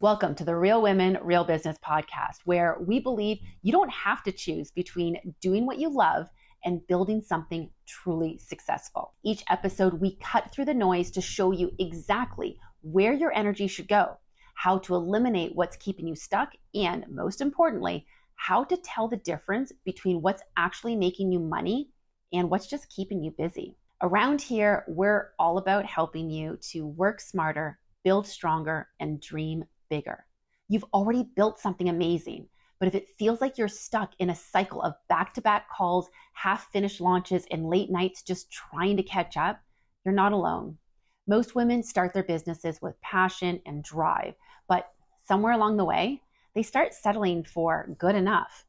Welcome to the Real Women, Real Business podcast, where we believe you don't have to choose between doing what you love and building something truly successful. Each episode, we cut through the noise to show you exactly where your energy should go, how to eliminate what's keeping you stuck, and most importantly, how to tell the difference between what's actually making you money and what's just keeping you busy. Around here, we're all about helping you to work smarter, build stronger, and dream bigger. You've already built something amazing, but if it feels like you're stuck in a cycle of back-to-back calls, half-finished launches, and late nights just trying to catch up, you're not alone. Most women start their businesses with passion and drive, but somewhere along the way, they start settling for good enough.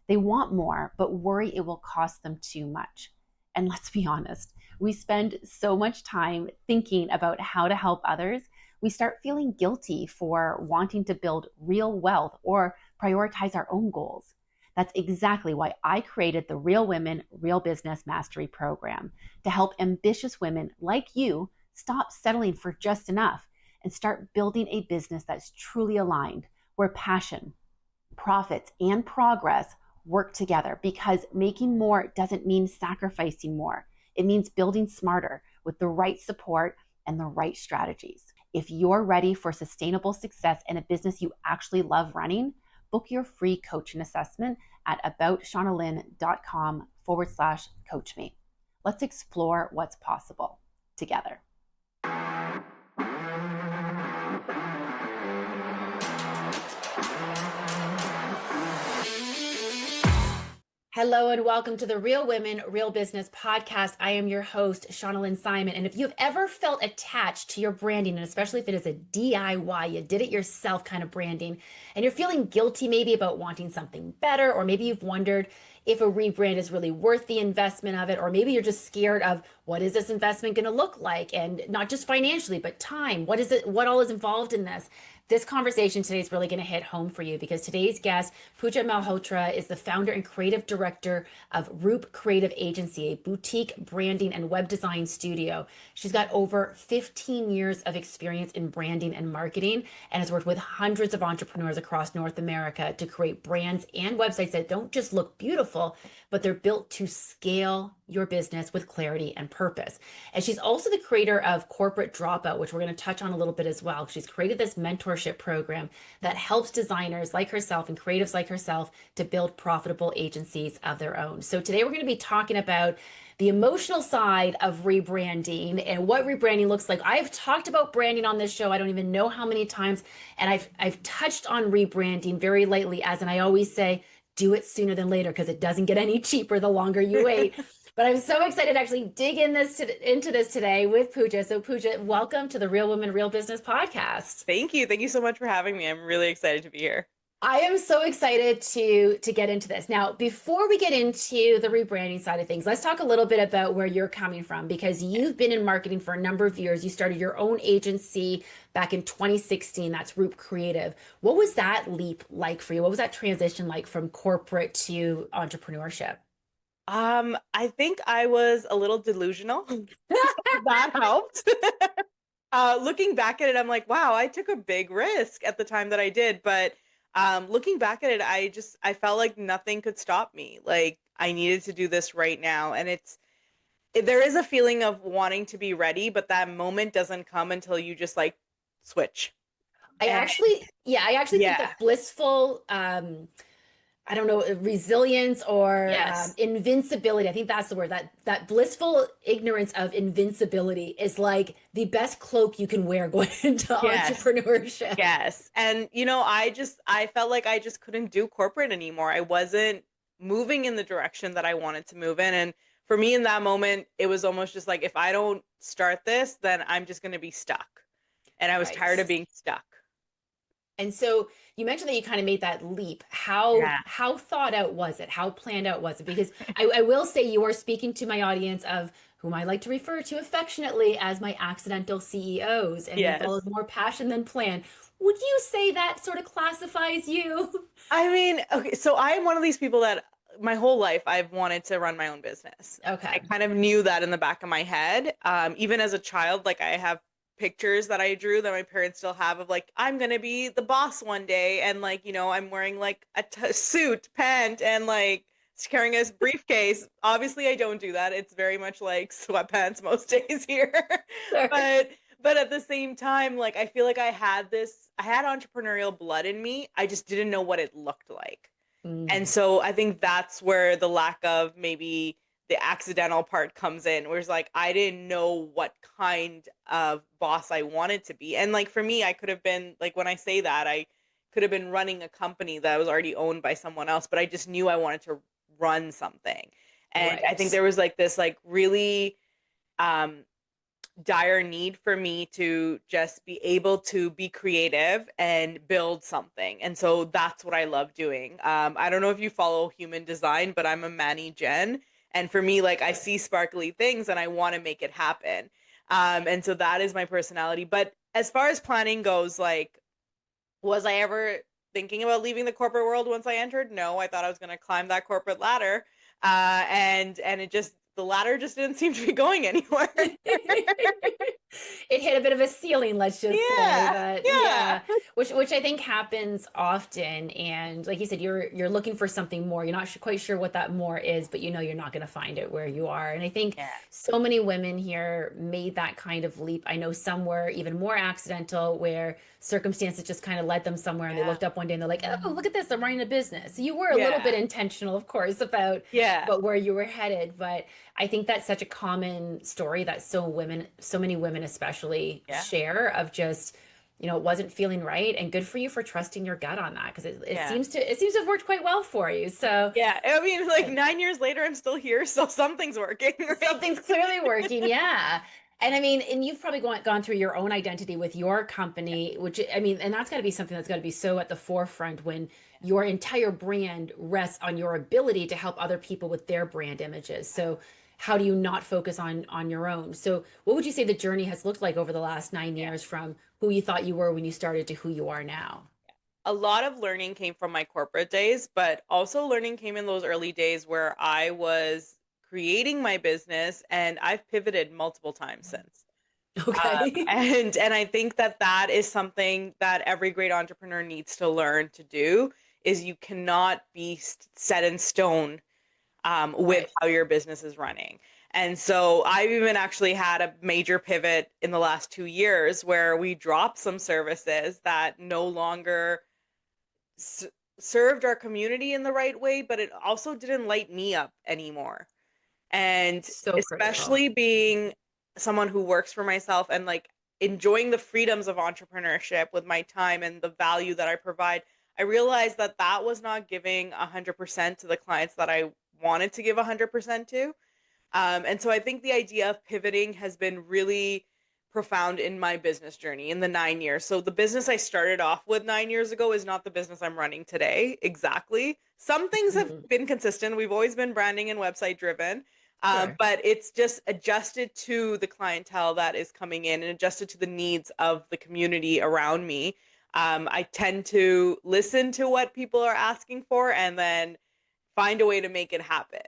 They want more, but worry it will cost them too much. And let's be honest, we spend so much time thinking about how to help others, we start feeling guilty for wanting to build real wealth or prioritize our own goals. That's exactly why I created the Real Women, Real Business Mastery Program to help ambitious women like you stop settling for just enough and start building a business that's truly aligned, where passion, profits, and progress work together, because making more doesn't mean sacrificing more. It means building smarter with the right support and the right strategies. If you're ready for sustainable success in a business you actually love running, book your free coaching assessment at aboutShaunaLynn.com/coach me. Let's explore what's possible together. Hello and welcome to the Real Women, Real Business podcast. I am your host, Shauna Lynn Simon. And if you've ever felt attached to your branding, and especially if it is a DIY, you did it yourself kind of branding, and you're feeling guilty maybe about wanting something better, or maybe you've wondered if a rebrand is really worth the investment of it, or maybe you're just scared of what is this investment going to look like, and not just financially, but time. What is it? What all is involved in this? This conversation today is really going to hit home for you, because today's guest, Puja Malhotra, is the founder and creative director of Roop Creative Agency, a boutique branding and web design studio. She's got over 15 years of experience in branding and marketing, and has worked with hundreds of entrepreneurs across North America to create brands and websites that don't just look beautiful, but they're built to scale your business with clarity and purpose. And she's also the creator of Corporate Dropout, which we're going to touch on a little bit as well. She's created this mentorship program that helps designers like herself and creatives like herself to build profitable agencies of their own. So today we're going to be talking about the emotional side of rebranding and what rebranding looks like. I've talked about branding on this show, I don't even know how many times, and I've touched on rebranding very lightly, as in I always say, do it sooner than later, because it doesn't get any cheaper the longer you wait. But I'm so excited to actually dig into this today with Puja. So Puja, welcome to the Real Women, Real Business podcast. Thank you. Thank you so much for having me. I'm really excited to be here. I am so excited to get into this. Now, before we get into the rebranding side of things, let's talk a little bit about where you're coming from, because you've been in marketing for a number of years. You started your own agency back in 2016. That's Roop Creative. What was that leap like for you? What was that transition like from corporate to entrepreneurship? I think I was a little delusional. That helped. Looking back at it, I'm like, wow, I took a big risk at the time that I did. But looking back at it, I felt like nothing could stop me. Like, I needed to do this right now. And there is a feeling of wanting to be ready, but that moment doesn't come until you just like switch. I actually think that blissful, I don't know, resilience or invincibility. I think that's the word. That blissful ignorance of invincibility is like the best cloak you can wear going into entrepreneurship. Yes. And, I felt like I just couldn't do corporate anymore. I wasn't moving in the direction that I wanted to move in. And for me in that moment, it was almost just like, if I don't start this, then I'm just going to be stuck. And I was tired of being stuck. And so you mentioned that you kind of made that leap. How thought out was it? How planned out was it? Because I will say you are speaking to my audience of whom I like to refer to affectionately as my accidental CEOs, and they follow more passion than plan. Would you say that sort of classifies you? I mean, okay, so I am one of these people that my whole life I've wanted to run my own business. Okay. I kind of knew that in the back of my head. Even as a child, like I have pictures that I drew that my parents still have of like, I'm gonna be the boss one day, and like, I'm wearing like a suit, pant, and like carrying a briefcase. Obviously, I don't do that. It's very much like sweatpants most days here. Sure. but but at the same time, like I feel like I had entrepreneurial blood in me. I just didn't know what it looked like. And Mm, so I think that's where the lack of maybe the accidental part comes in, where it's like I didn't know what kind of boss I wanted to be. And like for me, I could have been like when I say that, I could have been running a company that was already owned by someone else, but I just knew I wanted to run something. And I think right. there was like this like really um dire need for me to just be able to be creative and build something. And so that's what I love doing. I don't know if you follow human design, but I'm a Manny Gen. And for me, like I see sparkly things and I want to make it happen. And so that is my personality. But as far as planning goes, like, was I ever thinking about leaving the corporate world once I entered? No, I thought I was going to climb that corporate ladder. And it just, the ladder just didn't seem to be going anywhere. It hit a bit of a ceiling, let's just say. Yeah, But yeah, yeah, which I think happens often. And like you said, you're looking for something more. You're not quite sure what that more is, but you know you're not going to find it where you are. And I think yeah, so many women here made that kind of leap. I know some were even more accidental, where circumstances just kind of led them somewhere, and they yeah, looked up one day and they're like, "Oh, look at this! I'm running a business." So you were a little bit yeah, intentional, of course, about yeah, where you were headed, but I think that's such a common story that so many women especially yeah, share of just, it wasn't feeling right. And good for you for trusting your gut on that, because yeah, it seems to have worked quite well for you. So yeah. I mean, like 9 years later, I'm still here, so something's working, right? something's clearly working. Yeah. And I mean, and you've probably gone through your own identity with your company, which I mean, and that's got to be something that's got to be so at the forefront when your entire brand rests on your ability to help other people with their brand images. So how do you not focus on your own? So what would you say the journey has looked like over the last nine Yeah. years from who you thought you were when you started to who you are now? A lot of learning came from my corporate days, but also learning came in those early days where I was creating my business, and I've pivoted multiple times since. Okay. And I think that that is something that every great entrepreneur needs to learn to do is you cannot be set in stone with Right. how your business is running. And so I've even actually had a major pivot in the last 2 years where we dropped some services that no longer s- served our community in the right way, but it also didn't light me up anymore. And So critical. especially being someone who works for myself and like enjoying the freedoms of entrepreneurship with my time and the value that I provide, I realized that that was not giving 100% to the clients that I wanted to give 100% to. And so I think the idea of pivoting has been really profound in my business journey in the 9 years. So the business I started off with 9 years ago is not the business I'm running today. Exactly. Some things have Mhm. been consistent. We've always been branding and website driven. Sure. But it's just adjusted to the clientele that is coming in and adjusted to the needs of the community around me. I tend to listen to what people are asking for and then find a way to make it happen.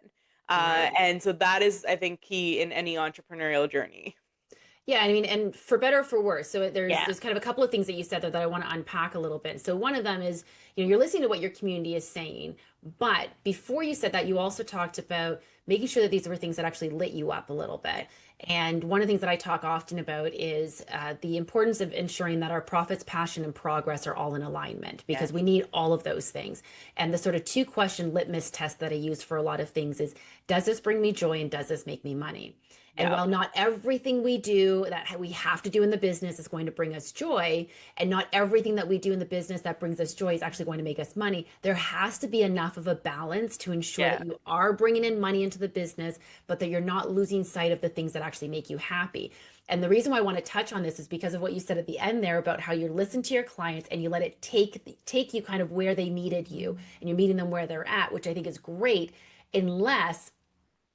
Right. And so that is, I think, key in any entrepreneurial journey. Yeah, I mean, and for better or for worse. So there's Yeah. there's kind of a couple of things that you said there that I want to unpack a little bit. So one of them is, you're listening to what your community is saying, but before you said that, you also talked about making sure that these were things that actually lit you up a little Yeah. bit. And one of the things that I talk often about is the importance of ensuring that our profits, passion, and progress are all in alignment, Yeah. because we need all of those things. And the sort of two-question litmus test that I use for a lot of things is, does this bring me joy and does this make me money? And Yeah. while not everything we do that we have to do in the business is going to bring us joy, and not everything that we do in the business that brings us joy is actually going to make us money, there has to be enough of a balance to ensure Yeah. that you are bringing in money into the business, but that you're not losing sight of the things that actually make you happy. And the reason why I want to touch on this is because of what you said at the end there about how you listen to your clients and you let it take you kind of where they needed you, and you're meeting them where they're at, which I think is great, unless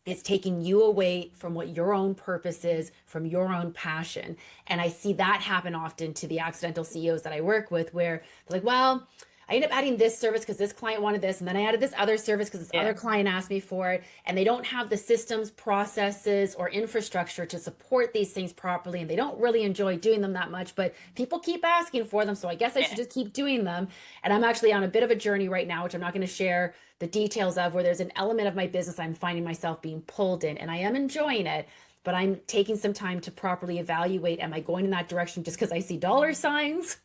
it's taking you away from what your own purpose is, from your own passion. And I see that happen often to the accidental CEOs that I work with, where they're like, well, I ended up adding this service because this client wanted this, and then I added this other service because this Yeah. other client asked me for it, and they don't have the systems, processes, or infrastructure to support these things properly, and they don't really enjoy doing them that much, but people keep asking for them, so I guess I should Yeah. just keep doing them. And I'm actually on a bit of a journey right now, which I'm not going to share the details of, where there's an element of my business I'm finding myself being pulled in, and I am enjoying it, but I'm taking some time to properly evaluate, am I going in that direction just because I see dollar signs?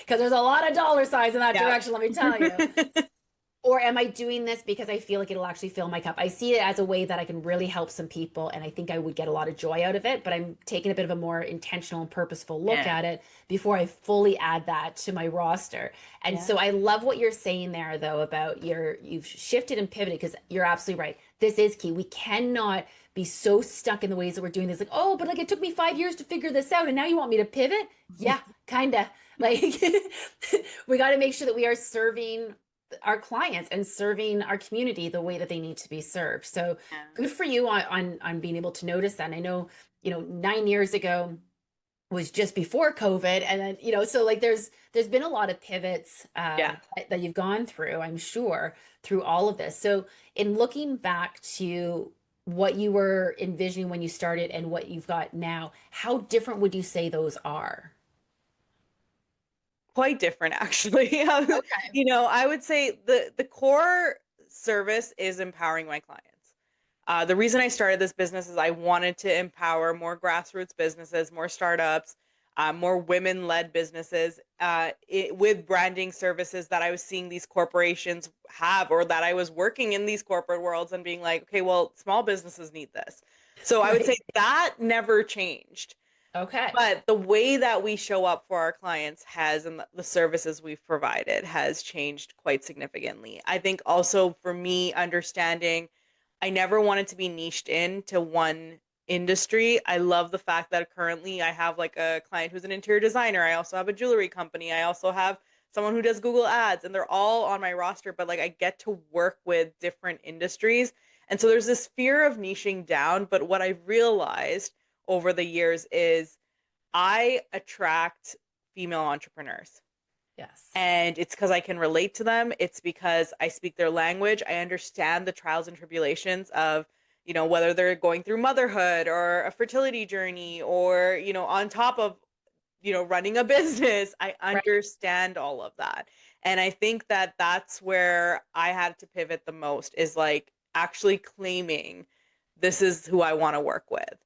Because there's a lot of dollar signs in that Yeah. direction, let me tell you. Or am I doing this because I feel like it'll actually fill my cup? I see it as a way that I can really help some people, and I think I would get a lot of joy out of it, but I'm taking a bit of a more intentional and purposeful look Yeah. at it before I fully add that to my roster. And Yeah. so I love what you're saying there, though, about you've shifted and pivoted, because you're absolutely right. This is key. We cannot be so stuck in the ways that we're doing this. Like, oh, but like it took me 5 years to figure this out, and now you want me to pivot? Yeah, kind of. Like, we got to make sure that we are serving our clients and serving our community the way that they need to be served. So Yeah. good for you on being able to notice that. And I know, 9 years ago was just before COVID. And then, so like there's been a lot of pivots Yeah. that you've gone through, I'm sure, through all of this. So in looking back to what you were envisioning when you started and what you've got now, how different would you say those are? Quite different, actually. Okay. I would say the core service is empowering my clients. The reason I started this business is I wanted to empower more grassroots businesses, more startups, more women-led businesses with branding services that I was seeing these corporations have, or that I was working in these corporate worlds and being like, okay, well, small businesses need this. So I would say Right. that never changed. Okay. But the way that we show up for our clients has, and the services we've provided has changed quite significantly. I think also for me, understanding I never wanted to be niched into one industry. I love the fact that currently I have like a client who's an interior designer. I also have a jewelry company. I also have someone who does Google Ads, and they're all on my roster, but like I get to work with different industries. And so there's this fear of niching down. But what I've realized over the years is I attract female entrepreneurs. Yes. And it's because I can relate to them. It's because I speak their language. I understand the trials and tribulations of, whether they're going through motherhood or a fertility journey, or, on top of, running a business. I Right. understand all of that. And I think that that's where I had to pivot the most, is like actually claiming this is who I want to work with.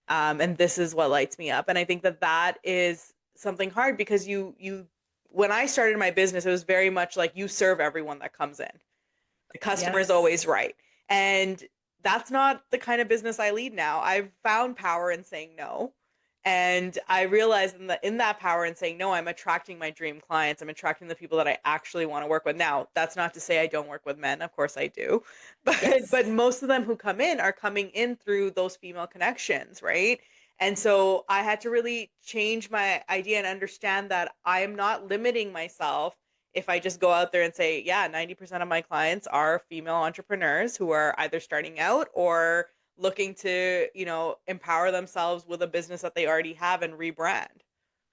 And this is what lights me up. And I think that that is something hard, because when I started my business, it was very much like you serve everyone that comes in. The customer is Yes. always right. And that's not the kind of business I lead now. I've found power in saying no. And I realized in that power in saying no, I'm attracting my dream clients. I'm attracting the people that I actually want to work with. Now, that's not to say I don't work with men. Of course I do. But Yes. but most of them who come in are coming in through those female connections, right? And so I had to really change my idea and understand that I am not limiting myself if I just go out there and say, yeah, 90% of my clients are female entrepreneurs who are either starting out or looking to, empower themselves with a business that they already have and rebrand.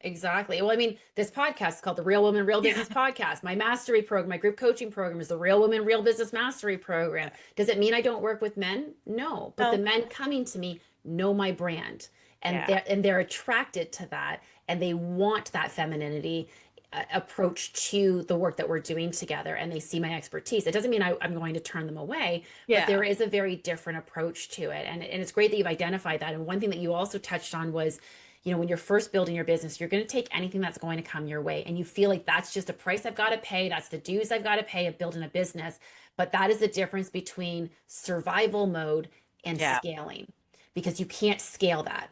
Exactly. Well, I mean, this podcast is called the Real Women, Real Yeah. Business Podcast. My mastery program, my group coaching program is the Real Women, Real Business Mastery Program. Yeah. Does it mean I don't work with men? No. But the No. men coming to me know my brand, and Yeah. they're attracted to that, and they want that femininity approach to the work that we're doing together, and they see my expertise. It doesn't mean I'm going to turn them away, but there Yeah. is a very different approach to it. And it's great that you've identified that. And one thing that you also touched on was, when you're first building your business, you're going to take anything that's going to come your way. And you feel like that's just a price I've got to pay. That's the dues I've got to pay of building a business. But that is the difference between survival mode and Yeah. scaling, because you can't scale that.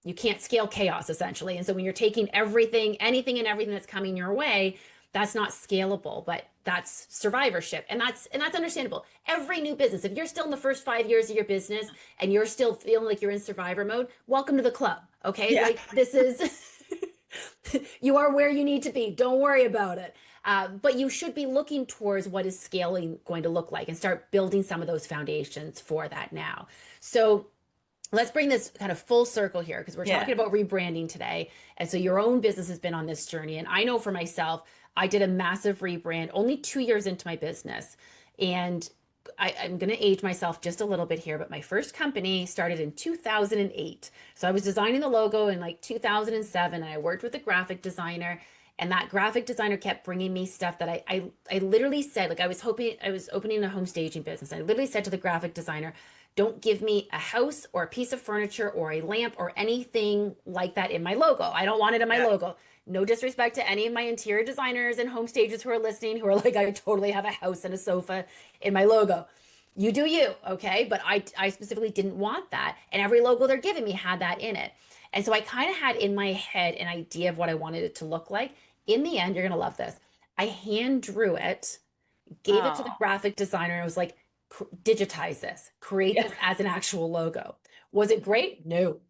You can't scale chaos, essentially. And so when you're taking everything, anything and everything that's coming your way, that's not scalable, but that's survivorship. And that's understandable. Every new business, if you're still in the first 5 years of your business and you're still feeling like you're in survivor mode, welcome to the club. Okay. Yeah. Like, this is, you are where you need to be. Don't worry about it. But you should be looking towards what is scaling going to look like, and start building some of those foundations for that now. So let's bring this kind of full circle here because we're Yeah. talking about rebranding today. And so your own business has been on this journey. And I know for myself, I did a massive rebrand only 2 years into my business. And I'm going to age myself just a little bit here, but my first company started in 2008. So I was designing the logo in like 2007, and I worked with a graphic designer. And that graphic designer kept bringing me stuff that I literally said, like I was opening a home staging business. I literally said to the graphic designer, don't give me a house or a piece of furniture or a lamp or anything like that in my logo. I don't want it in my Yeah. logo. No disrespect to any of my interior designers and home stages who are listening, who are like, I totally have a house and a sofa in my logo. You do you, okay? But I specifically didn't want that. And every logo they're giving me had that in it. And so I kind of had in my head an idea of what I wanted it to look like. In the end, you're going to love this. I hand drew it, gave it to the Oh, graphic designer, and I was like, digitize this, create yeah. this as an actual logo. Was it great? No.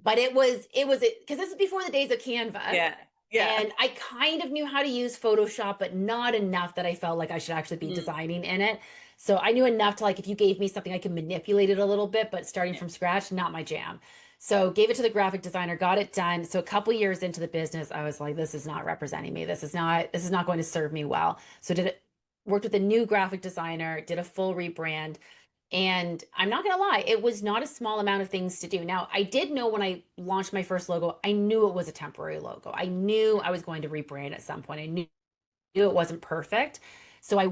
But it was because this is before the days of Canva. Yeah. Yeah. And I kind of knew how to use Photoshop, but not enough that I felt like I should actually be Mm. designing in it. So I knew enough to like, if you gave me something, I could manipulate it a little bit, but starting Yeah. from scratch, not my jam. So gave it to the graphic designer, got it done. So a couple years into the business, I was like, this is not representing me. This is not going to serve me well. So worked with a new graphic designer, did a full rebrand. And I'm not going to lie, it was not a small amount of things to do. Now, I did know when I launched my first logo, I knew it was a temporary logo. I knew I was going to rebrand at some point. I knew it wasn't perfect. So I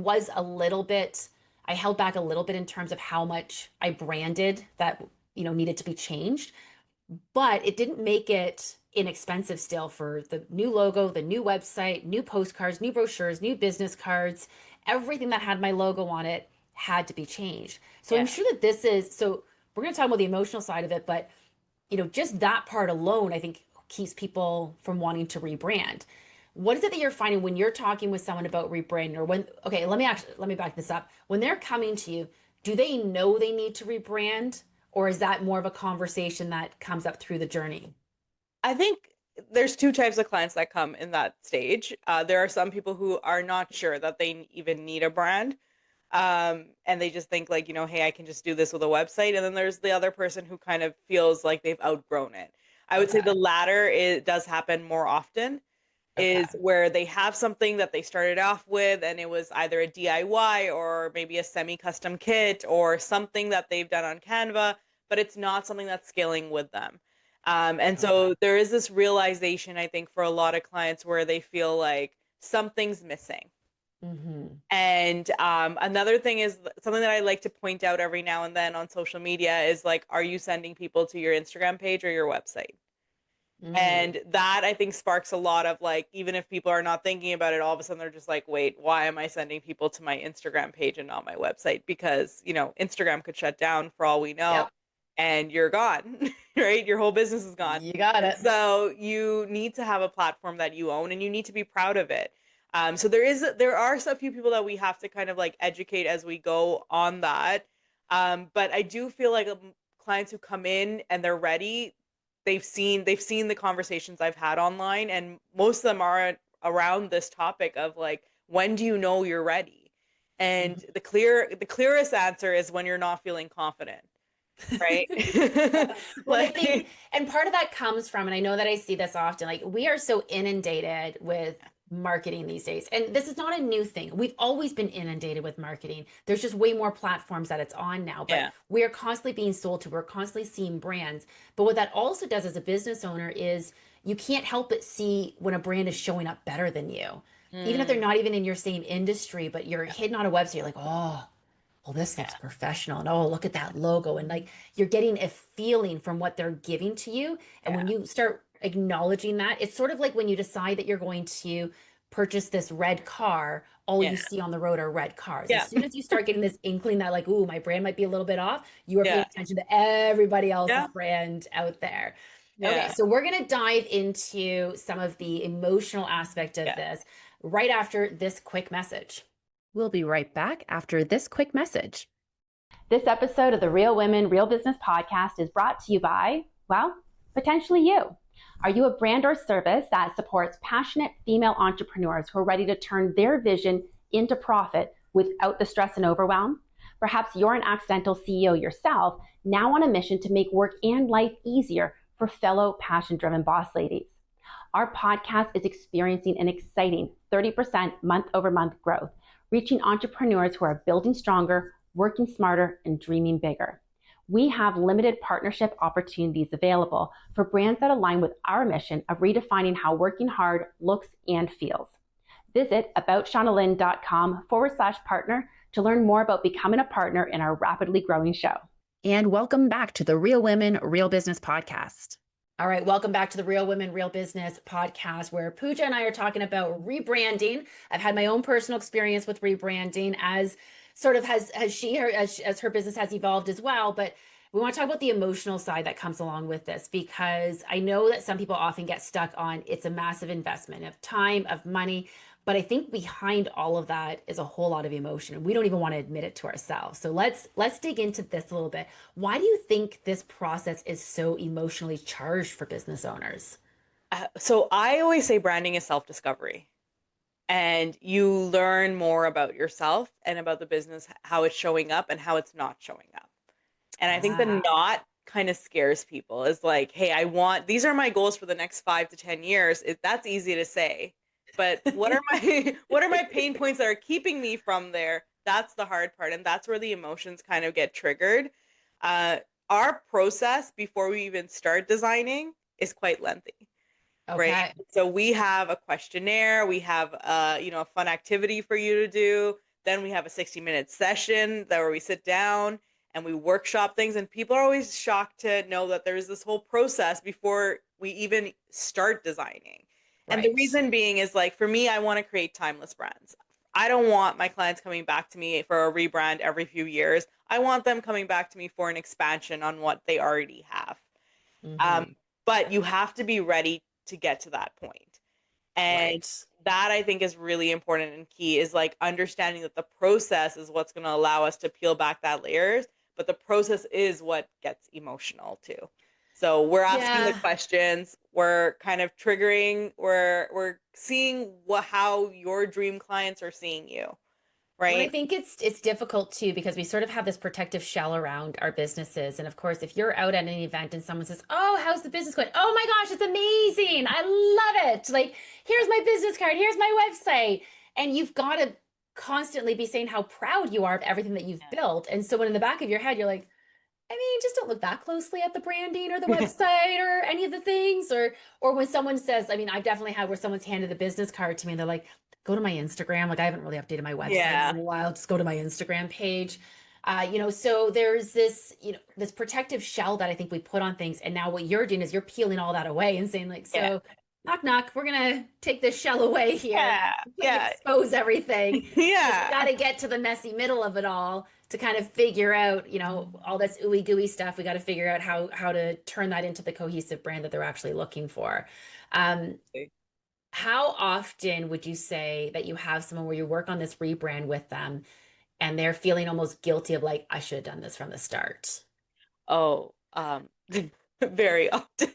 held back a little bit in terms of how much I branded that, needed to be changed, but it didn't make it inexpensive still for the new logo, the new website, new postcards, new brochures, new business cards. Everything that had my logo on it had to be changed. So I'm Yeah. sure that so we're going to talk about the emotional side of it, but just that part alone, I think keeps people from wanting to rebrand. What is it that you're finding when you're talking with someone about rebranding or okay, let me back this up. When they're coming to you, do they know they need to rebrand or is that more of a conversation that comes up through the journey? I think there's two types of clients that come in that stage. There are some people who are not sure that they even need a brand. And they just think like, hey, I can just do this with a website. And then there's the other person who kind of feels like they've outgrown it. I would say the Okay. latter does happen more often, Okay. is where they have something that they started off with and it was either a DIY or maybe a semi-custom kit or something that they've done on Canva, but it's not something that's scaling with them. And Okay. so there is this realization, I think, for a lot of clients where they feel like something's missing. Mm-hmm. And another thing is something that I like to point out every now and then on social media is like, are you sending people to your Instagram page or your website? Mm. And that I think sparks a lot of like, even if people are not thinking about it, all of a sudden they're just like, wait, why am I sending people to my Instagram page and not my website? Because, Instagram could shut down for all we know Yep. and you're gone, right? Your whole business is gone. You got And it. so you need to have a platform that you own and you need to be proud of it. So there are a few people that we have to kind of like educate as we go on that. But I do feel like clients who come in and they're ready, they've seen the conversations I've had online, and most of them are around this topic of like, when do you know you're ready? And Mhm. the clearest answer is when you're not feeling confident, right? Well, I Like, think, and part of that comes from, and I know that I see this often, like we are so inundated with marketing these days. And this is not a new thing. We've always been inundated with marketing. There's just way more platforms that it's on now, but yeah. we are constantly being sold to, we're constantly seeing brands. But what that also does as a business owner is you can't help but see when a brand is showing up better than you. Even if they're Mm, not even in your same industry, but you're yeah. hidden on a website, you're like, oh, well, this looks Yeah. professional. And oh, look at that logo. And like you're getting a feeling from what they're giving to you. And Yeah. when you start acknowledging that, it's sort of like when you decide that you're going to purchase this red car, all Yeah. you see on the road are red cars. As Yeah. soon as you start getting this inkling that, like, ooh, my brand might be a little bit off, you are paying Yeah. attention to everybody else's Yeah. brand out there. Okay, Yeah. so we're going to dive into some of the emotional aspect of Yeah. this right after this quick message. We'll be right back after this quick message. This episode of the Real Women, Real Business podcast is brought to you by, well, potentially you. Are you a brand or service that supports passionate female entrepreneurs who are ready to turn their vision into profit without the stress and overwhelm? Perhaps you're an accidental CEO yourself, now on a mission to make work and life easier for fellow passion-driven boss ladies. Our podcast is experiencing an exciting 30% month-over-month growth, reaching entrepreneurs who are building stronger, working smarter, and dreaming bigger. We have limited partnership opportunities available for brands that align with our mission of redefining how working hard looks and feels. Visit aboutshaunalynn.com/partner to learn more about becoming a partner in our rapidly growing show. And welcome back to the Real Women, Real Business podcast. All right, welcome back to the Real Women, Real Business podcast, where Puja and I are talking about rebranding. I've had my own personal experience with rebranding, as sort of as her business has evolved as well. But we want to talk about the emotional side that comes along with this, because I know that some people often get stuck on it's a massive investment of time, of money. But I think behind all of that is a whole lot of emotion, and we don't even want to admit it to ourselves. So let's dig into this a little bit. Why do you think this process is so emotionally charged for business owners? So I always say branding is self-discovery, and you learn more about yourself and about the business, how it's showing up and how it's not showing up. And I think the not kind of scares people. Is like, hey, these are my goals for the next 5 to 10 years. That's easy to say. But what are my pain points that are keeping me from there? That's the hard part. And that's where the emotions kind of get triggered. Our process before we even start designing is quite lengthy. Okay. Right. So we have a questionnaire, we have a fun activity for you to do. Then we have a 60-minute session where we sit down and we workshop things. And people are always shocked to know that there's this whole process before we even start designing. And the reason being is, like, for me, I want to create timeless brands. I don't want my clients coming back to me for a rebrand every few years. I want them coming back to me for an expansion on what they already have. Mm-hmm. But you have to be ready to get to that point. And that, I think, is really important and key, is like understanding that the process is what's going to allow us to peel back that layers. But the process is what gets emotional too. So we're asking the questions, we're kind of triggering, we're seeing how your dream clients are seeing you, right? Well, I think it's difficult too, because we sort of have this protective shell around our businesses. And of course, if you're out at an event and someone says, "Oh, how's the business going?" "Oh my gosh, it's amazing. I love it. Like, here's my business card, here's my website." And you've got to constantly be saying how proud you are of everything that you've built. And so when in the back of your head, you're like, I mean, just don't look that closely at the branding or the website or any of the things. Or when someone says, I mean, I've definitely had where someone's handed the business card to me and they're like, "Go to my Instagram." Like, I haven't really updated my website in a while. Just go to my Instagram page. So there's this, this protective shell that I think we put on things. And now what you're doing is you're peeling all that away and saying, like, so knock, knock, we're going to take this shell away here. Expose everything. Yeah. Got to get to the messy middle of it all to kind of figure out, all this ooey gooey stuff. We got to figure out how to turn that into the cohesive brand that they're actually looking for. How often would you say that you have someone where you work on this rebrand with them and they're feeling almost guilty of, like, I should have done this from the start? Oh, very often.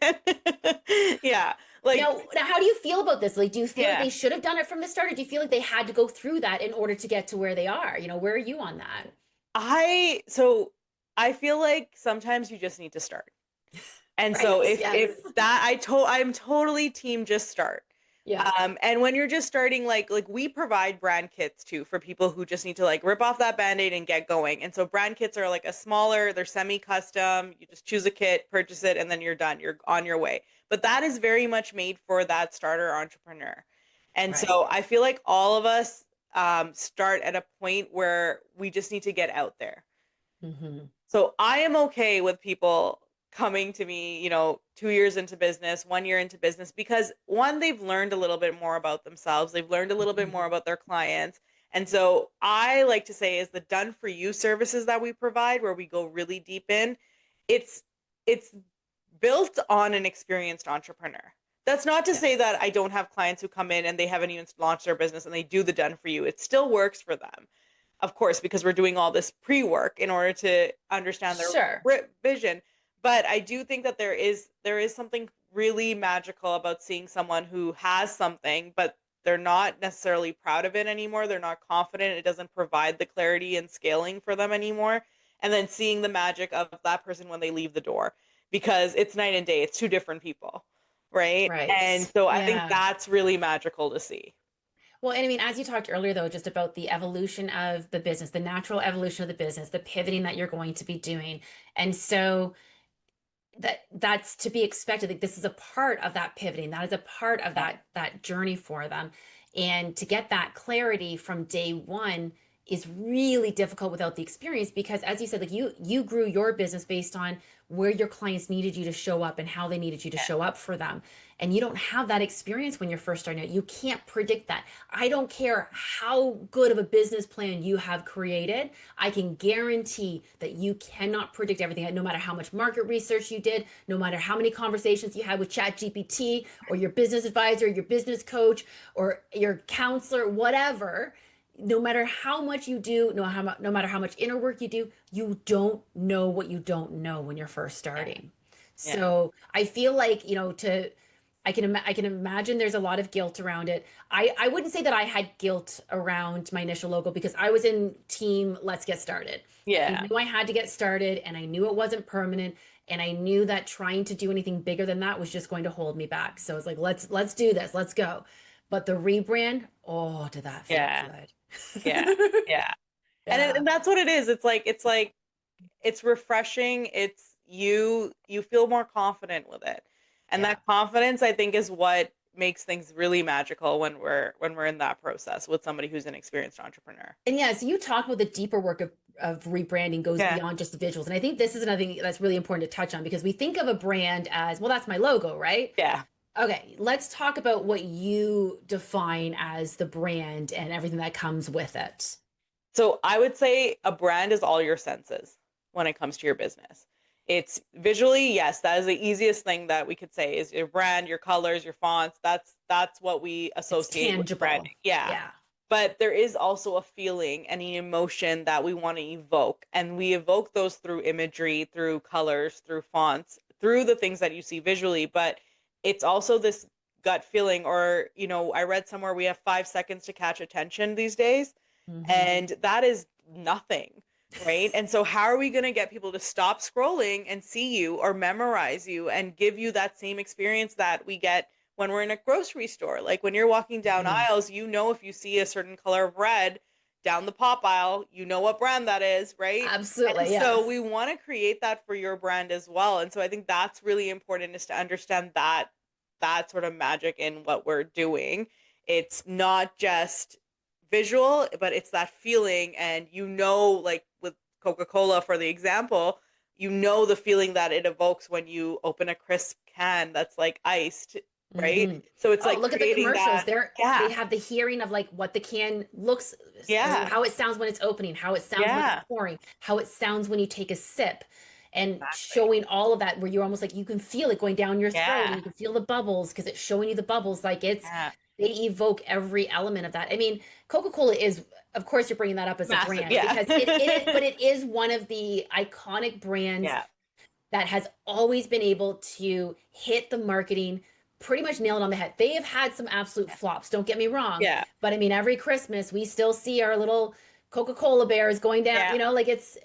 Yeah. Like, now, how do you feel about this? Like, do you feel like they should have done it from the start, or do you feel like they had to go through that in order to get to where they are? Where are you on that? I feel like sometimes you just need to start. And so if that, I'm totally team just start. Yeah. And when you're just starting, like we provide brand kits too for people who just need to, like, rip off that Band-Aid and get going. And so brand kits are like they're semi-custom. You just choose a kit, purchase it, and then you're done. You're on your way. But that is very much made for that starter entrepreneur. And so I feel like all of us start at a point where we just need to get out there. Mm-hmm. So I am okay with people coming to me, 2 years into business, 1 year into business, because one, they've learned a little bit more about themselves. They've learned a little bit more about their clients. And so I like to say is the done for you services that we provide, where we go really deep in, it's built on an experienced entrepreneur. That's not to say that I don't have clients who come in and they haven't even launched their business and they do the done for you. It still works for them, of course, because we're doing all this pre-work in order to understand their vision. But I do think that there is something really magical about seeing someone who has something, but they're not necessarily proud of it anymore. They're not confident. It doesn't provide the clarity and scaling for them anymore. And then seeing the magic of that person when they leave the door, because it's night and day. It's two different people, right? And Right. so I think Yeah. that's really magical to see. Well, and I mean, as you talked earlier, though, just about the evolution of the business, the natural evolution of the business, the pivoting that you're going to be doing. And so that's to be expected. Like, this is a part of that pivoting. That is a part of Yeah. that journey for them. And to get that clarity from day one is really difficult without the experience, because as you said, like you grew your business based on where your clients needed you to show up and how they needed you to show up for them. And you don't have that experience when you're first starting out. You can't predict that. I don't care how good of a business plan you have created. I can guarantee that you cannot predict everything, no matter how much market research you did, no matter how many conversations you had with ChatGPT or your business advisor, your business coach, or your counselor, whatever. No matter how much you do, no matter how much inner work you do, you don't know what you don't know when you're first starting. Yeah. So I feel like, I can imagine there's a lot of guilt around it. I wouldn't say that I had guilt around my initial logo, because I was in team let's get started. Yeah. I knew I had to get started, and I knew it wasn't permanent, and I knew that trying to do anything bigger than that was just going to hold me back. So it's like, let's do this. Let's go. But the rebrand, oh, did that feel Yeah. good. Yeah. Yeah. Yeah. And that's what it is. It's like it's refreshing. It's you feel more confident with it. And Yeah. that confidence, I think, is what makes things really magical when we're in that process with somebody who's an experienced entrepreneur. And yeah, so you talk about the deeper work of rebranding goes Yeah. beyond just the visuals. And I think this is another thing that's really important to touch on, because we think of a brand as, well, that's my logo, right? Yeah. Okay, let's talk about what you define as the brand and everything that comes with it. So I would say a brand is all your senses when it comes to your business. It's visually, yes, that is the easiest thing that we could say is your brand, your colors, your fonts. That's what we It's associate with tangible. branding. Yeah. Yeah. But there is also a feeling and an emotion that we want to evoke. And we evoke those through imagery, through colors, through fonts, through the things that you see visually. But it's also this gut feeling, or, I read somewhere we have 5 seconds to catch attention these days. And that is nothing, right? And so how are we going to get people to stop scrolling and see you or memorize you and give you that same experience that we get when we're in a grocery store? Like when you're walking down aisles, if you see a certain color of red down the pop aisle, you know what brand that is, right? Absolutely. And Yes. so we want to create that for your brand as well. And so I think that's really important, is to understand that sort of magic in what we're doing. It's not just visual, but it's that feeling. And like with Coca-Cola, for the example, the feeling that it evokes when you open a crisp can that's like iced, right? So it's like Look at the creating commercials. that. They have the hearing of like what the can looks, Yeah. how it sounds when it's opening, how it sounds when Yeah. it's pouring, how it sounds when you take a sip, and Exactly. showing all of that, where you're almost like you can feel it going down your throat, and Yeah. you can feel the bubbles because it's showing you the bubbles. Like Yeah. they evoke every element of that. I mean, Coca-Cola is, of course, you're bringing that up as a Massive. brand, Yeah. because it is one of the iconic brands Yeah. that has always been able to hit the marketing, pretty much nail it on the head. They have had some absolute flops, don't get me wrong. Yeah. But I mean, every Christmas we still see our little Coca-Cola bears going down, Yeah. like it's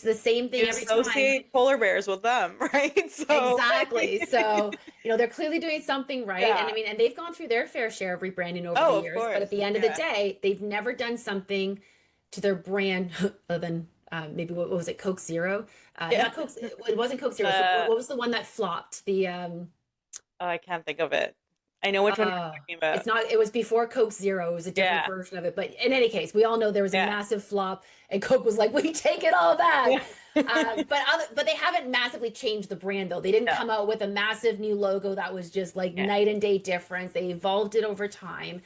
the same thing You every time. associate polar bears with them, right? So Exactly. So, they're clearly doing something right. Yeah. And I mean, and they've gone through their fair share of rebranding over the of years. But at course. the end of the Yeah. day, they've never done something to their brand other than maybe what was it, Coke Zero? Yeah. Not Coke. It wasn't Coke Zero. So what was the one that flopped? The Oh, I can't think of it. I know which one you're talking about. it's not. It was before Coke Zero. It was a different Yeah. version of it. But in any case, we all know there was a Yeah. massive flop, and Coke was like, "We take it all back." Yeah. But they haven't massively changed the brand though. They didn't No. come out with a massive new logo that was just like Yeah. night and day difference. They evolved it over time.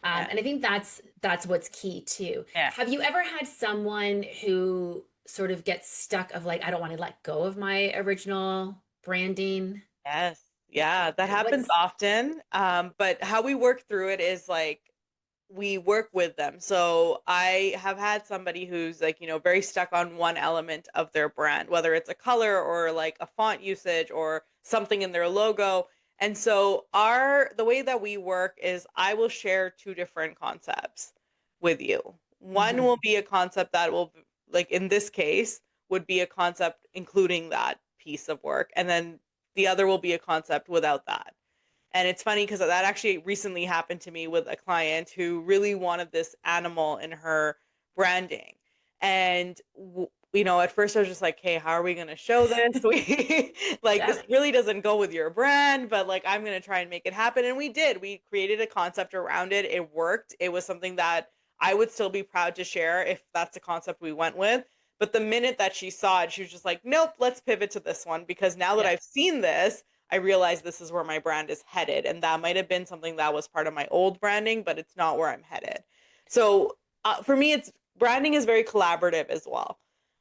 Yeah. And I think that's what's key too. Yeah. Have you ever had someone who sort of gets stuck of like, I don't want to let go of my original branding? Yes. Yeah, that happens often. But how we work through it is like we work with them. So I have had somebody who's like, very stuck on one element of their brand, whether it's a color or like a font usage or something in their logo. And so the way that we work is I will share two different concepts with you. One will be a concept that will, like in this case, would be a concept including that piece of work. And then the other will be a concept without that. And it's funny because that actually recently happened to me with a client who really wanted this animal in her branding. And, at first I was just like, hey, how are we going to show this? We like, this really doesn't go with your brand, but like, I'm going to try and make it happen. And we did. We created a concept around it. It worked. It was something that I would still be proud to share if that's the concept we went with. But the minute that she saw it, she was just like, nope, let's pivot to this one because now that I've seen this, I realized this is where my brand is headed. And that might have been something that was part of my old branding, but it's not where I'm headed. So for me, branding is very collaborative as well.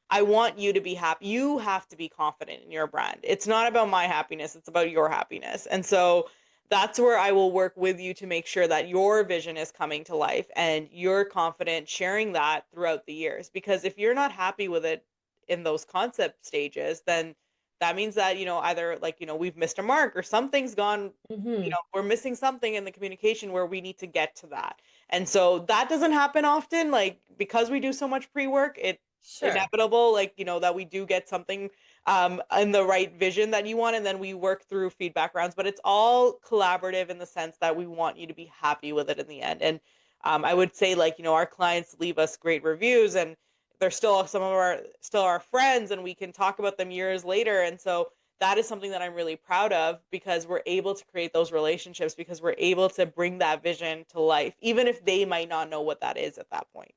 I want you to be happy. You have to be confident in your brand. It's not about my happiness. It's about your happiness. And so that's where I will work with you to make sure that your vision is coming to life and you're confident sharing that throughout the years. Because if you're not happy with it in those concept stages, then that means that, either like, we've missed a mark or something's gone, we're missing something in the communication where we need to get to that. And so that doesn't happen often, like because we do so much pre-work, it's inevitable, like, that we do get something in the right vision that you want. And then we work through feedback rounds, but it's all collaborative in the sense that we want you to be happy with it in the end. And I would say like, our clients leave us great reviews and they're still some of our friends and we can talk about them years later. And so that is something that I'm really proud of because we're able to create those relationships because we're able to bring that vision to life, even if they might not know what that is at that point.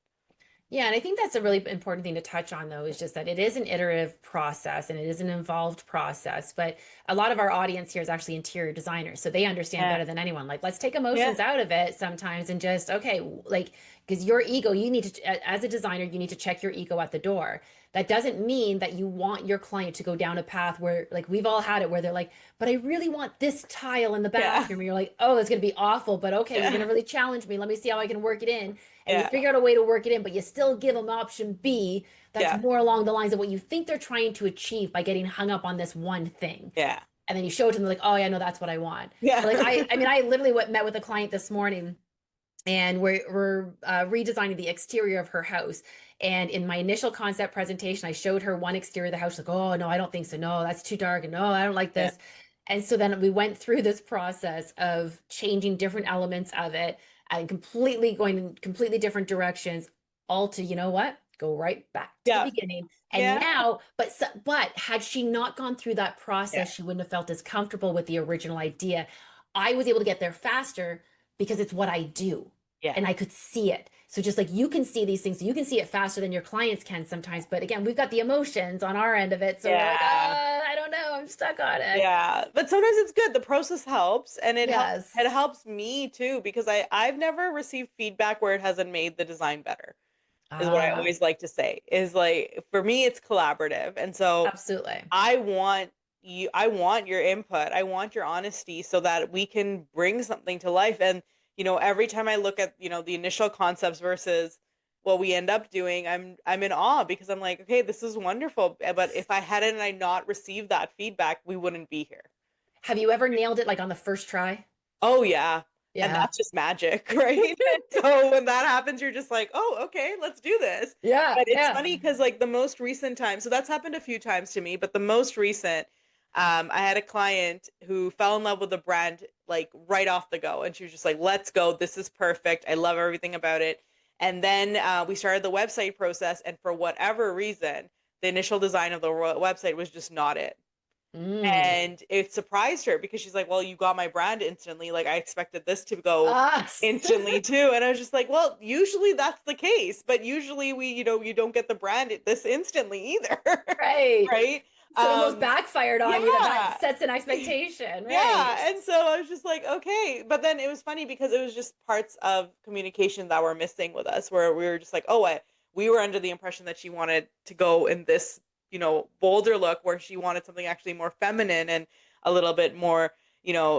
Yeah, and I think that's a really important thing to touch on, though, is just that it is an iterative process and it is an involved process. But a lot of our audience here is actually interior designers, so they understand better than anyone. Like, let's take emotions out of it sometimes and just, okay, like, because your ego, you need to, as a designer, you need to check your ego at the door. That doesn't mean that you want your client to go down a path where, like, we've all had it where they're like, but I really want this tile in the bathroom. And you're like, oh, it's going to be awful, but okay, you're going to really challenge me. Let me see how I can work it in. And you figure out a way to work it in, but you still give them option B that's more along the lines of what you think they're trying to achieve by getting hung up on this one thing. Yeah. And then you show it to them like, oh yeah, no, that's what I want. Yeah. But like I mean, I literally met with a client this morning and we're redesigning the exterior of her house. And in my initial concept presentation, I showed her one exterior of the house. Like, oh no, I don't think so. No, that's too dark. And no, I don't like this. And so then we went through this process of changing different elements of it and completely going in completely different directions, all to, you know what, go right back to the beginning. And now, but had she not gone through that process, she wouldn't have felt as comfortable with the original idea. I was able to get there faster because it's what I do. And I could see it. So just like you can see these things, so you can see it faster than your clients can sometimes. But again, we've got the emotions on our end of it. So we're like, I don't know, I'm stuck on it. Yeah. But sometimes it's good. The process helps. And it helps me too, because I've never received feedback where it hasn't made the design better. Is what I always like to say. Is like, for me, it's collaborative. And so absolutely, I want your input. I want your honesty so that we can bring something to life. And every time I look at, the initial concepts versus what we end up doing, I'm in awe because I'm like, okay, this is wonderful. But if I hadn't not received that feedback, we wouldn't be here. Have you ever nailed it like on the first try? Oh yeah. And that's just magic, right? So when that happens, you're just like, oh, okay, let's do this. Yeah. But it's funny because like the most recent time, so that's happened a few times to me, but the most recent, I had a client who fell in love with the brand like right off the go. And she was just like, let's go. This is perfect. I love everything about it. And then we started the website process. And for whatever reason, the initial design of the website was just not it. And it surprised her because she's like, well, you got my brand instantly. Like I expected this to go instantly too. And I was just like, well, usually that's the case, but usually you don't get the brand this instantly either. Right. Right. So it almost backfired on you. That sets an expectation. Right. Yeah. And so I was just like, okay. But then it was funny because it was just parts of communication that were missing with us where we were just like, we were under the impression that she wanted to go in this bolder look where she wanted something actually more feminine and a little bit more,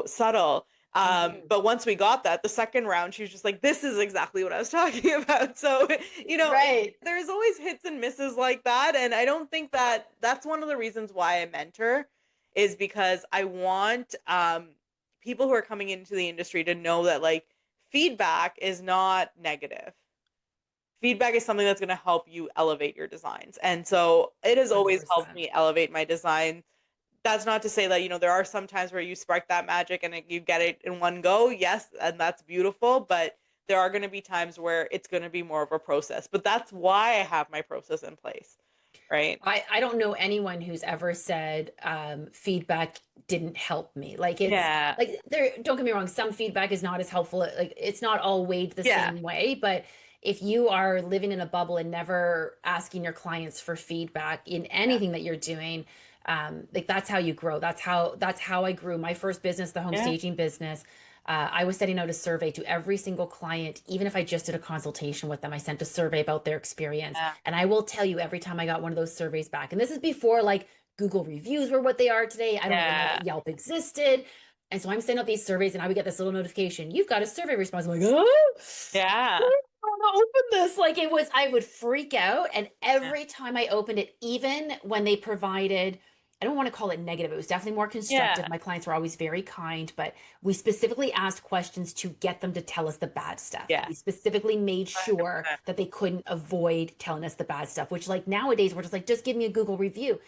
subtle. But once we got that, the second round, she was just like, this is exactly what I was talking about. So, there's always hits and misses like that. And I don't think that's one of the reasons why I mentor is because I want people who are coming into the industry to know that like feedback is not negative. Feedback is something that's going to help you elevate your designs. And so it has always helped 100%. me elevate my design. That's not to say that, you know, there are some times where you spark that magic and you get it in one go. Yes, and that's beautiful, but there are going to be times where it's going to be more of a process. But that's why I have my process in place, right? I don't know anyone who's ever said feedback didn't help me. Like it's Yeah. like there, don't get me wrong, some feedback is not as helpful. Like it's not all weighed the Yeah. same way, but if you are living in a bubble and never asking your clients for feedback in anything that you're doing, like that's how you grow. That's how I grew my first business, the home Yeah. staging business. I was sending out a survey to every single client, even if I just did a consultation with them. I sent a survey about their experience. Yeah. And I will tell you, every time I got one of those surveys back, and this is before like Google reviews were what they are today. I don't even know Yeah. that Yelp existed. And so I'm sending out these surveys, and I would get this little notification: you've got a survey response. I'm like, oh, Yeah. I don't want to open this. Like it was, I would freak out. And Yeah. every time I opened it, even when they provided, I don't want to call it negative, it was definitely more constructive. Yeah. My clients were always very kind, but we specifically asked questions to get them to tell us the bad stuff. Yeah. We specifically made sure 100%. that they couldn't avoid telling us the bad stuff, which like nowadays we're just like, just give me a Google review.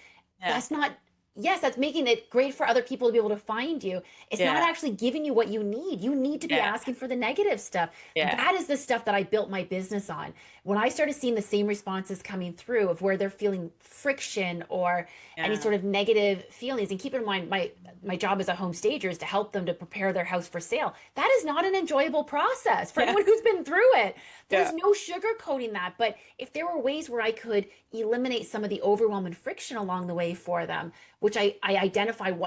Yeah. That's not, yes, that's making it great for other people to be able to find you. It's not Yeah. actually giving you what you need. You need to be Yeah. asking for the negative stuff. Yeah. That is the stuff that I built my business on. When I started seeing the same responses coming through of where they're feeling friction or any Yeah. sort of negative feelings, and keep in mind, my job as a home stager is to help them to prepare their house for sale. That is not an enjoyable process for Yeah. anyone who's been through it. There's Yeah. no sugarcoating that. But if there were ways where I could eliminate some of the overwhelm and friction along the way for them, which I identified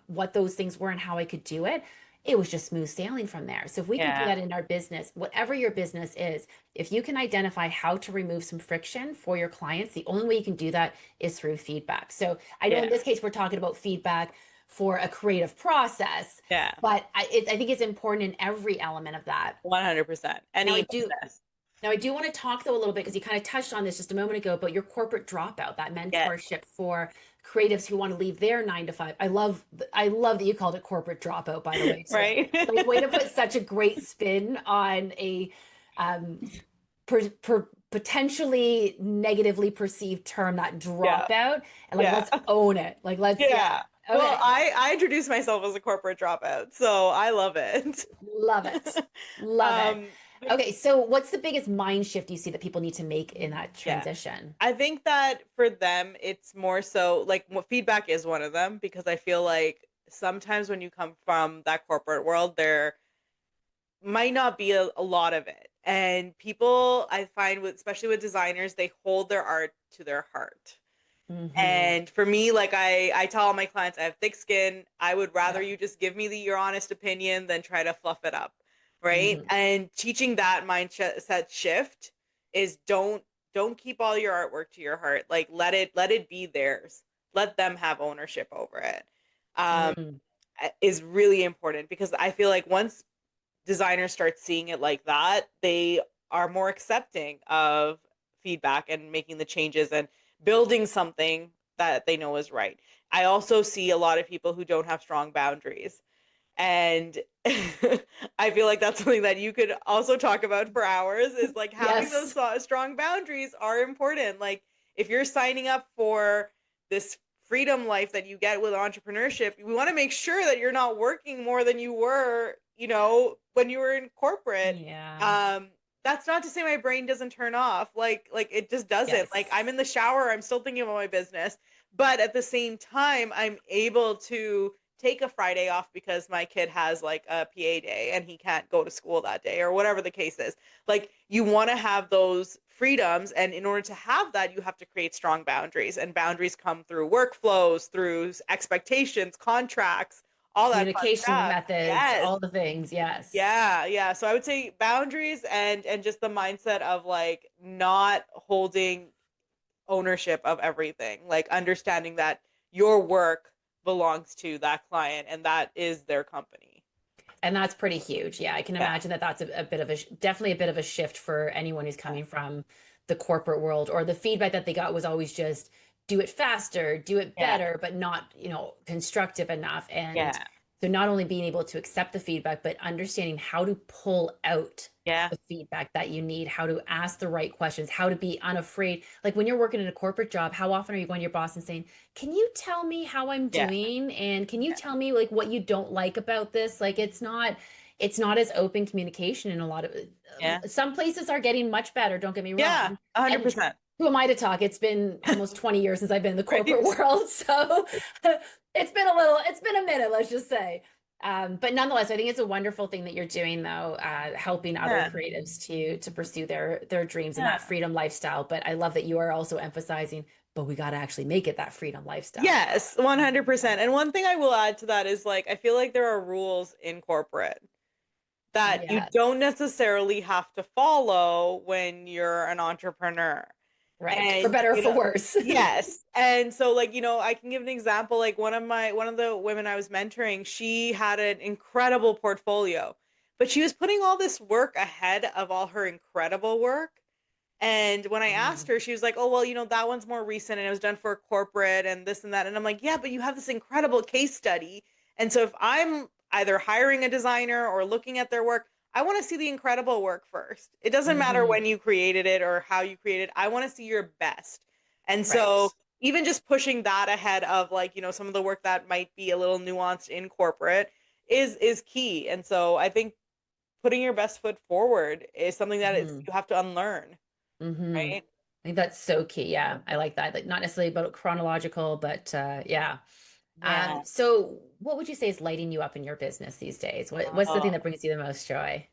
what those things were and how I could do it, it was just smooth sailing from there. So if we can do Yeah. that in our business, whatever your business is, if you can identify how to remove some friction for your clients, the only way you can do that is through feedback. So I know in Yeah. this case, we're talking about feedback for a creative process, Yeah. but I think it's important in every element of that. 100%. Now Any I do. business. Now, I do want to talk though a little bit because you kind of touched on this just a moment ago about your corporate dropout, that Yes. mentorship for creatives who want to leave their 9 to 5. I love that you called it corporate dropout, by the way. So, Right? like, way to put such a great spin on a potentially negatively perceived term, that Yeah. dropout, and like Yeah. let's own it. Like let's Yeah. Okay. Well, I introduced myself as a corporate dropout, so I love it. Love it. Love it. Um, Okay, so what's the biggest mind shift you see that people need to make in that yeah. transition? I think that for them, it's more so like what feedback is one of them, because I feel like sometimes when you come from that corporate world, there might not be a lot of it. And people, I find, with especially with designers, they hold their art to their heart. Mm-hmm. And for me, like I tell all my clients, I have thick skin. I would rather Yeah. you just give me your honest opinion than try to fluff it up, right? Mm-hmm. And teaching that mindset shift is don't keep all your artwork to your heart. Like let it be theirs. Let them have ownership over it. Um, Mm. is really important, because I feel like once designers start seeing it like that, they are more accepting of feedback and making the changes and building something that they know is right. I also see a lot of people who don't have strong boundaries. And I feel like that's something that you could also talk about for hours, is like having those Yes. strong boundaries are important. Like if you're signing up for this freedom life that you get with entrepreneurship, we want to make sure that you're not working more than you were, when you were in corporate. Yeah. That's not to say my brain doesn't turn off. Like it just doesn't. Like I'm Yes. in the shower, I'm still thinking about my business, but at the same time, I'm able to take a Friday off because my kid has like a PA day and he can't go to school that day, or whatever the case is. Like you want to have those freedoms, and in order to have that, you have to create strong boundaries, and boundaries come through workflows, through expectations, contracts, all that fun Communication stuff. methods, Yes. all the things. Yes. Yeah, yeah. So I would say boundaries, and just the mindset of like not holding ownership of everything, like understanding that your work belongs to that client and that is their company. And that's pretty huge. Yeah, I can Yeah. imagine that that's a bit of definitely a bit of a shift for anyone who's coming from the corporate world, or the feedback that they got was always just do it faster, do it Yeah. better, but not, constructive enough. And Yeah. So not only being able to accept the feedback, but understanding how to pull out Yeah. the feedback that you need, how to ask the right questions, how to be unafraid. Like when you're working in a corporate job, how often are you going to your boss and saying, "Can you tell me how I'm Yeah. doing? And can you Yeah. tell me like what you don't like about this?" Like it's not as open communication in a lot of Yeah. some places are getting much better, don't get me Yeah. wrong. And 100%. who am I to talk? It's been almost 20 years since I've been in the corporate Right. world. So it's been a minute, let's just say. But nonetheless, I think it's a wonderful thing that you're doing, though, helping other Yeah. creatives to pursue their dreams and Yeah. that freedom lifestyle. But I love that you are also emphasizing, but we got to actually make it that freedom lifestyle. Yes, 100%. And one thing I will add to that is like, I feel like there are rules in corporate that you Yes. don't necessarily have to follow when you're an entrepreneur. Right. For And, better or you for know, worse. yes. And so like, I can give an example. Like one of the women I was mentoring, she had an incredible portfolio, but she was putting all this work ahead of all her incredible work. And when I asked Mm, her, she was like, "Oh, well, that one's more recent and it was done for a corporate and this and that." And I'm like, "Yeah, but you have this incredible case study." And so if I'm either hiring a designer or looking at their work, I want to see the incredible work first. It doesn't matter mhm. when you created it or how you created it. I want to see your best. And Right. so even just pushing that ahead of like, some of the work that might be a little nuanced in corporate is key. And so I think putting your best foot forward is something that is Mhm. you have to unlearn, Mhm. right? I think that's so key. Yeah, I like that. Like not necessarily about chronological, but yeah. Yeah. So what would you say is lighting you up in your business these days? What's the thing Oh, that brings you the most joy?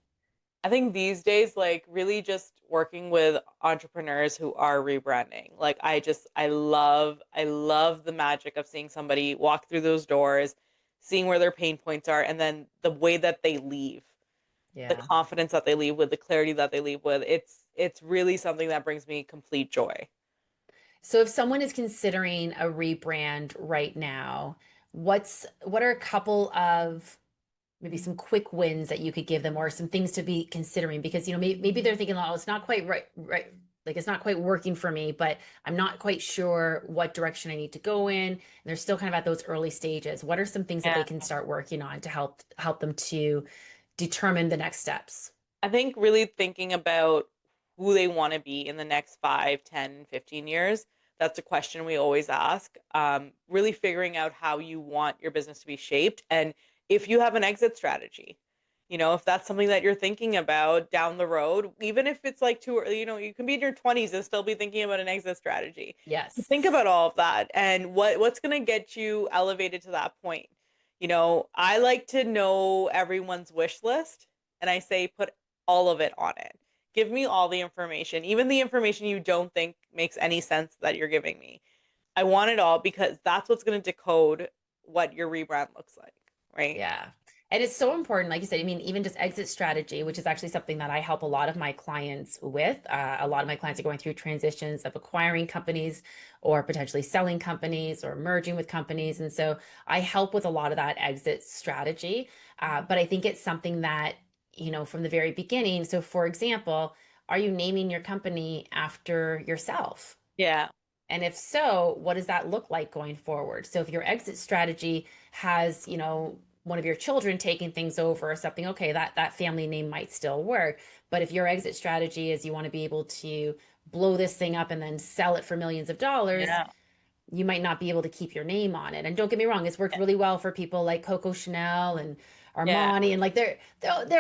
I think these days, like really just working with entrepreneurs who are rebranding. Like I love the magic of seeing somebody walk through those doors, seeing where their pain points are, and then the way that they leave, the Yeah. confidence that they leave with, the clarity that they leave with. It's really something that brings me complete joy. So if someone is considering a rebrand right now, what are a couple of maybe some quick wins that you could give them or some things to be considering? Because maybe they're thinking, oh, it's not quite right, like it's not quite working for me, but I'm not quite sure what direction I need to go in. And they're still kind of at those early stages. What are some things that they Yeah. can start working on to help them to determine the next steps? I think really thinking about who they want to be in the next 5, 10, 15 years. That's a question we always ask. Really figuring out how you want your business to be shaped and if you have an exit strategy. If that's something that you're thinking about down the road, even if it's like too early, you can be in your 20s and still be thinking about an exit strategy. Think Yes. about all of that and what's going to get you elevated to that point. I like to know everyone's wish list and I say put all of it on it. Give me all the information, even the information you don't think makes any sense that you're giving me. I want it all because that's what's going to decode what your rebrand looks like, right? Yeah. And it's so important, like you said, I mean, even just exit strategy, which is actually something that I help a lot of my clients with. A lot of my clients are going through transitions of acquiring companies or potentially selling companies or merging with companies. And so I help with a lot of that exit strategy. But I think it's something that, from the very beginning. So, for example, are you naming your company after yourself? Yeah. And if so, what does that look like going forward? So if your exit strategy has, one of your children taking things over or something, okay, that family name might still work. But if your exit strategy is you want to be able to blow this thing up and then sell it for millions of dollars, Yeah. you might not be able to keep your name on it. And don't get me wrong, it's worked really well for people like Coco Chanel and Yeah. Armani and like there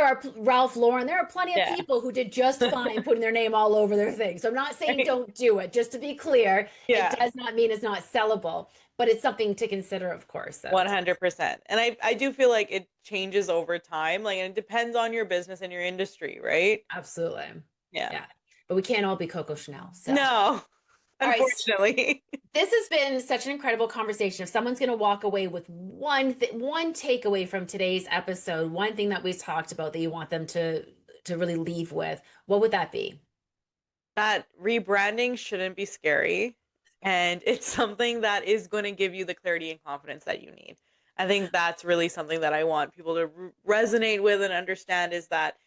are Ralph Lauren. There are plenty of Yeah. people who did just fine putting their name all over their thing. So I'm not saying Right. don't do it. Just to be clear, it Yeah. does not mean it's not sellable, but it's something to consider, of course. So 100%. And I do feel like it changes over time. Like, and it depends on your business and your industry, right? absolutely, Yeah. yeah. But we can't all be Coco Chanel. So No, all right. unfortunately. This has been such an incredible conversation. If someone's going to walk away with one takeaway from today's episode, one thing that we talked about that you want them to really leave with, what would that be? That rebranding shouldn't be scary. And it's something that is going to give you the clarity and confidence that you need. I think that's really something that I want people to resonate with and understand is that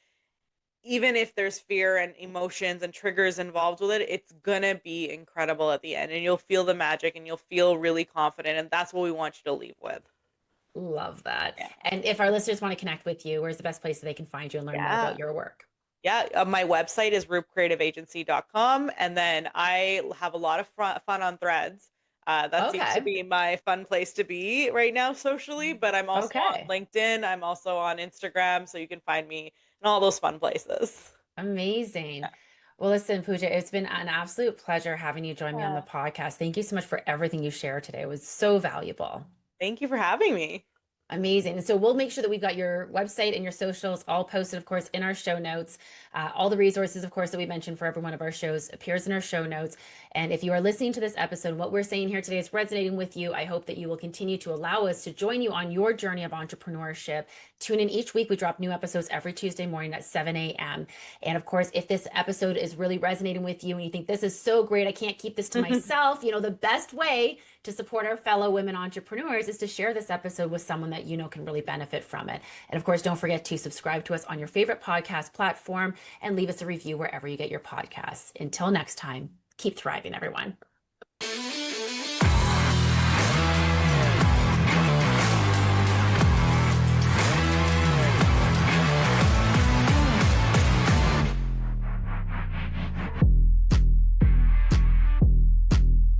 even if there's fear and emotions and triggers involved with it, it's going to be incredible at the end. And you'll feel the magic and you'll feel really confident. And that's what we want you to leave with. Love that. Yeah. And if our listeners want to connect with you, where's the best place that they can find you and learn more Yeah. about your work? Yeah, my website is roopcreativeagency.com, and then I have a lot of fun on Threads. That seems to Okay. be my fun place to be right now socially, but I'm also on Okay. LinkedIn. I'm also on Instagram, so you can find me in all those fun places. Amazing. Well, listen, Pooja, it's been an absolute pleasure having you join me on the Yeah. podcast. Thank you so much for everything you shared today. It was so valuable. Thank you for having me. Amazing. And so we'll make sure that we've got your website and your socials all posted, of course, in our show notes. All the resources, of course, that we mentioned for every one of our shows appears in our show notes. And if you are listening to this episode, what we're saying here today is resonating with you. I hope that you will continue to allow us to join you on your journey of entrepreneurship. Tune in each week. We drop new episodes every Tuesday morning at 7 a.m. And of course, if this episode is really resonating with you and you think this is so great, I can't keep this to myself, the best way to support our fellow women entrepreneurs is to share this episode with someone that you know can really benefit from it. And of course, don't forget to subscribe to us on your favorite podcast platform and leave us a review wherever you get your podcasts. Until next time, keep thriving, everyone.